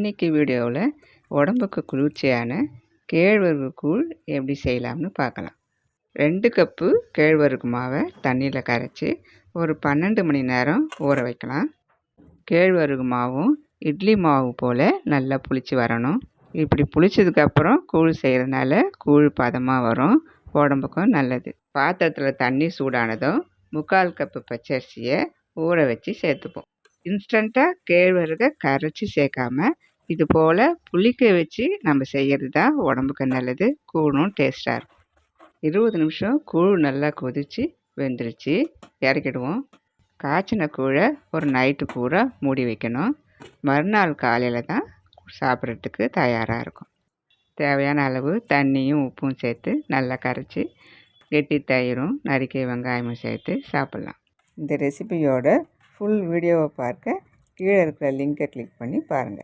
இன்றைக்கி வீடியோவில் உடம்புக்கு குளிர்ச்சியான கேழ்வரகு கூழ் எப்படி செய்யலாம்னு பார்க்கலாம். 2 கப்பு கேழ்வரகு மாவை தண்ணியில் கரைச்சி ஒரு 12 மணி நேரம் ஊற வைக்கலாம். கேழ்வரகு மாவும் இட்லி மாவு போல் நல்லா புளிச்சு வரணும். இப்படி புளிச்சதுக்கப்புறம் கூழ் செய்கிறதுனால கூழ் பதமாக வரும், உடம்புக்கும் நல்லது. பாத்திரத்தில் தண்ணி சூடானதும் 3/4 கப்பு பச்சரிசியை ஊற வச்சு சேர்த்துப்போம். இன்ஸ்டண்ட்டாக கேழ்வரகை கரைச்சி சேர்க்காம இது போல் புளிக்க வச்சு நம்ம செய்கிறது தான் உடம்புக்கு நல்லது, கூழும் டேஸ்ட்டாக இருக்கும். 20 நிமிஷம் கூழ் நல்லா கொதித்து வெந்துருச்சு, இறக்கிடுவோம். காய்ச்சின கூழை ஒரு நைட்டு பூரா மூடி வைக்கணும். மறுநாள் காலையில் தான் சாப்பிட்றதுக்கு தயாராக இருக்கும். தேவையான அளவு தண்ணியும் உப்பும் சேர்த்து நல்லா கரைச்சி கெட்டி தயிரும் நறுக்கிய வெங்காயமும் சேர்த்து சாப்பிட்லாம். இந்த ரெசிபியோட ஃபுல் வீடியோவை பார்க்க கீழே இருக்கிற லிங்கை கிளிக் பண்ணி பாருங்கள்.